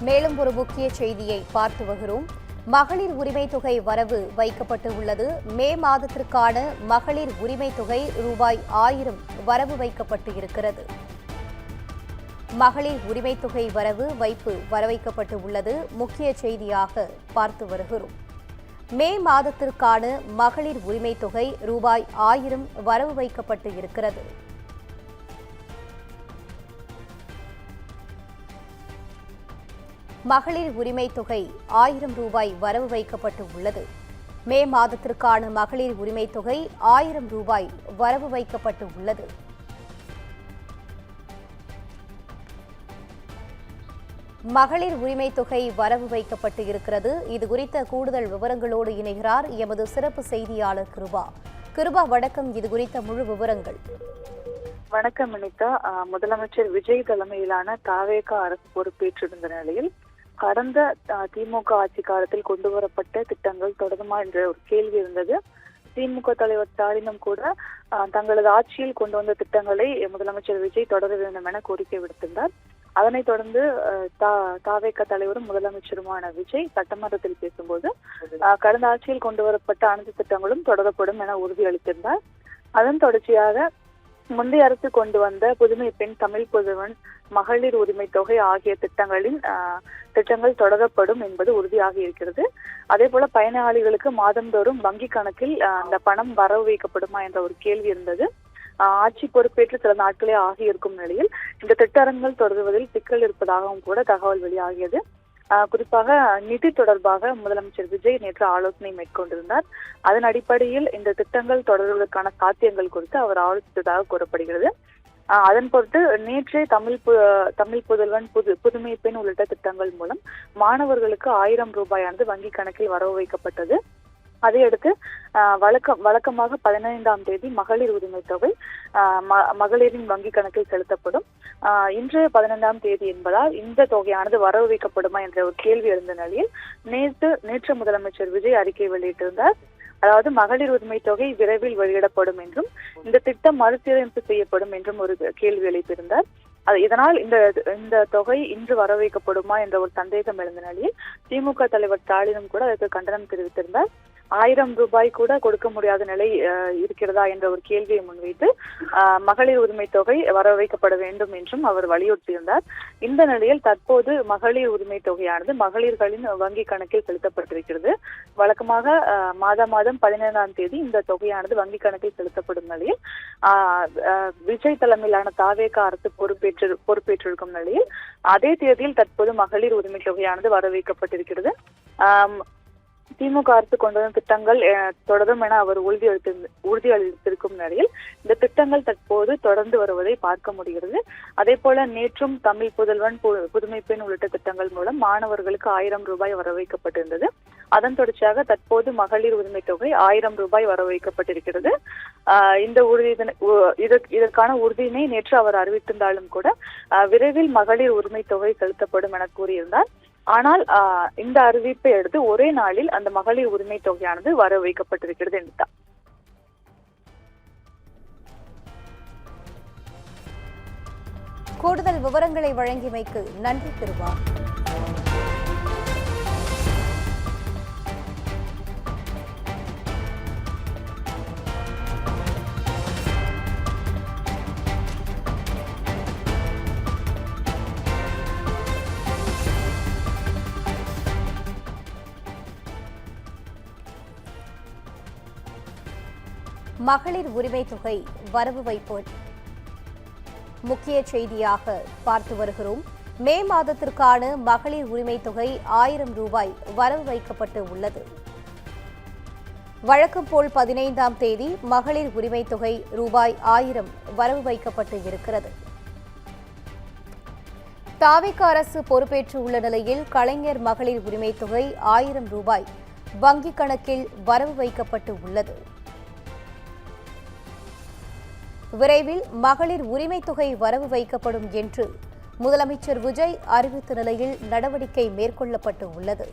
மேலும் ஒரு முக்கிய செய்தியை பார்த்து வருகிறோம். மகளிர் உரிமை தொகை வரவு வைக்கப்பட்டு உள்ளது. மே மாதத்திற்கான மகளிர் உரிமை தொகை ரூபாய் 1000 வரவு வைக்கப்பட்டு இருக்கிறது. மகளிர் உரிமை தொகை வரவைக்கப்பட்டு உள்ளது. முக்கிய செய்தியாக பார்த்து வருகிறோம். மே மாதத்திற்கான மகளிர் உரிமை தொகை ரூபாய் 1000 வரவு வைக்கப்பட்டு இருக்கிறது. மகளிர் உரிமை தொகை 1000 ரூபாய் வரவு வைக்கப்பட்டு உள்ளது. மே மாதத்திற்கான மகளிர் உரிமை தொகை 1000 ரூபாய் வரவு வைக்கப்பட்டு உள்ளது. மகளிர் உரிமை தொகை வரவு வைக்கப்பட்டு இருக்கிறது. இது குறித்த கூடுதல் விவரங்களோடு இணைகிறார் எமது சிறப்பு செய்தியாளர் கிருபா. கிருபா, வணக்கம். இது குறித்த முழு விவரங்கள். வணக்கம் அனிதா. முதலமைச்சர் விஜய் தலைமையிலான தாவேக அரசு பொறுப்பேற்றிருந்த நிலையில் கடந்த திமுக ஆட்சி காலத்தில் கொண்டு வரப்பட்ட திட்டங்கள் தொடருமா என்ற ஒரு கேள்வி இருந்தது. திமுக தலைவர் ஸ்டாலினும் கூட தங்களது ஆட்சியில் கொண்டு வந்த திட்டங்களை முதலமைச்சர் விஜய் தொடர வேண்டும் என கோரிக்கை விடுத்திருந்தார். அதனைத் தொடர்ந்து தாவேக தலைவரும் முதலமைச்சருமான விஜய் சட்டமன்றத்தில் பேசும்போது கடந்த ஆட்சியில் கொண்டு வரப்பட்ட அனைத்து திட்டங்களும் தொடரப்படும் என உறுதியளித்திருந்தார். அதன் தொடர்ச்சியாக முந்தைய அரசு கொண்டு வந்த புதுமை பெண், தமிழ் புதல்வன், மகளிர் உரிமை தொகை ஆகிய திட்டங்கள் தொடரப்படும் என்பது உறுதியாக இருக்கிறது. அதே போல பயனாளிகளுக்கு மாதந்தோறும் வங்கி கணக்கில் அந்த பணம் வரவு வைக்கப்படுமா என்ற ஒரு கேள்வி இருந்தது. ஆட்சி பொறுப்பேற்று சில நாட்களே ஆகியிருக்கும் நிலையில் இந்த திட்டங்கள் தொடருவதில் சிக்கல் இருப்பதாகவும் கூட தகவல் வெளியாகியது. குறிப்பாக நிதி தொடர்பாக முதலமைச்சர் விஜய் நேற்று ஆலோசனை மேற்கொண்டிருந்தார். அதன் அடிப்படையில் இந்த திட்டங்கள் தொடர்வதற்கான சாத்தியங்கள் குறித்து அவர் ஆலோசித்ததாக கூறப்படுகிறது. அதன் பொறுத்து நேற்றே தமிழ் புதல்வன், புதுமை பெண் உள்ளிட்ட திட்டங்கள் மூலம் மாணவர்களுக்கு 1000 ரூபாயானது வங்கி கணக்கில் வரவு வைக்கப்பட்டது. அதையடுத்து வழக்கமாக 15ஆம் தேதி மகளிர் உரிமை தொகை மகளிரின் வங்கி கணக்கில் செலுத்தப்படும். இன்று 15ஆம் தேதி என்பதால் இந்த தொகையானது வரவு வைக்கப்படுமா என்ற ஒரு கேள்வி இருந்த நிலையில் நேற்று முதலமைச்சர் விஜய் அறிக்கை வெளியிட்டிருந்தார். அதாவது மகளிர் உரிமை தொகை விரைவில் வெளியிடப்படும் என்றும் இந்த திட்டம் மறுசீரமைப்பு செய்யப்படும் என்றும் ஒரு கேள்வி எழுப்பியிருந்தார். இதனால் இந்த தொகை இன்று வரவைக்கப்படுமா என்ற ஒரு சந்தேகம் எழுந்த நிலையில் திமுக தலைவர் ஸ்டாலினும் கூட அதற்கு கண்டனம் தெரிவித்திருந்தார். 1000 ரூபாய் கூட கொடுக்க முடியாத நிலை இருக்கிறதா என்ற ஒரு கேள்வியை முன்வைத்து மகளிர் உரிமை தொகை வரவைக்கப்பட வேண்டும் என்றும் அவர் வலியுறுத்தியிருந்தார். இந்த நிலையில் தற்போது மகளிர் உரிமை தொகையானது மகளிர்களின் வங்கி கணக்கில் செலுத்தப்பட்டிருக்கிறது. வழக்கமாக மாதம் 15ஆம் தேதி இந்த தொகையானது வங்கி கணக்கில் செலுத்தப்படும் நிலையில் விஜய் தலைமையிலான தாவேக அரசு பொறுப்பேற்றிருக்கும் நிலையில் அதே தேதியில் தற்போது மகளிர் உரிமை தொகையானது வரவைக்கப்பட்டிருக்கிறது. திமுக அரசு கொண்டு வந்த திட்டங்கள் தொடரும் என அவர் உறுதியளித்திருக்கும் நிலையில் இந்த திட்டங்கள் தற்போது தொடர்ந்து வருவதை பார்க்க முடிகிறது. அதே போல நேற்றும் தமிழ் புதல்வன், புதுமை பெண் உள்ளிட்ட திட்டங்கள் மூலம் மாணவர்களுக்கு 1000 ரூபாய் வரவைக்கப்பட்டிருந்தது. அதன் தொடர்ச்சியாக தற்போது மகளிர் உரிமை தொகை 1000 ரூபாய் வரவைக்கப்பட்டிருக்கிறது. இதற்கான உறுதியினை நேற்று அவர் அறிவித்திருந்தாலும் கூட விரைவில் மகளிர் உரிமை தொகை செலுத்தப்படும் என கூறியிருந்தார். ஆனால் இந்த அறிவிப்பை அடுத்து ஒரே நாளில் அந்த மகளிர் உரிமை தொகையானது வரவு வைக்கப்பட்டிருக்கிறது என்றார். கூடுதல் விவரங்களை வழங்கியமைக்கு நன்றி கிருபா. மகளிர் உரிமை தொகை வரவு வைப்பு முக்கிய செய்தியாக பார்த்து வருகிறோம். மே மாதத்திற்கான மகளிர் உரிமை தொகை 1000 ரூபாய் வரவு வைக்கப்பட்டு உள்ளது. வழக்கம் போல் 15ஆம் தேதி மகளிர் உரிமை தொகை ரூபாய் 1000 வரவு வைக்கப்பட்டு இருக்கிறது. தாவேக அரசு பொறுப்பேற்று உள்ள நிலையில் கலைஞர் மகளிர் உரிமை தொகை 1000 ரூபாய் வங்கிக் கணக்கில் வரவு வைக்கப்பட்டு உள்ளது. விரைவில் மகளிர் உரிமை தொகை வரவு வைக்கப்படும் என்று முதலமைச்சர் விஜய் அறிவித்த நிலையில் நடவடிக்கை மேற்கொள்ளப்பட்டு உள்ளது.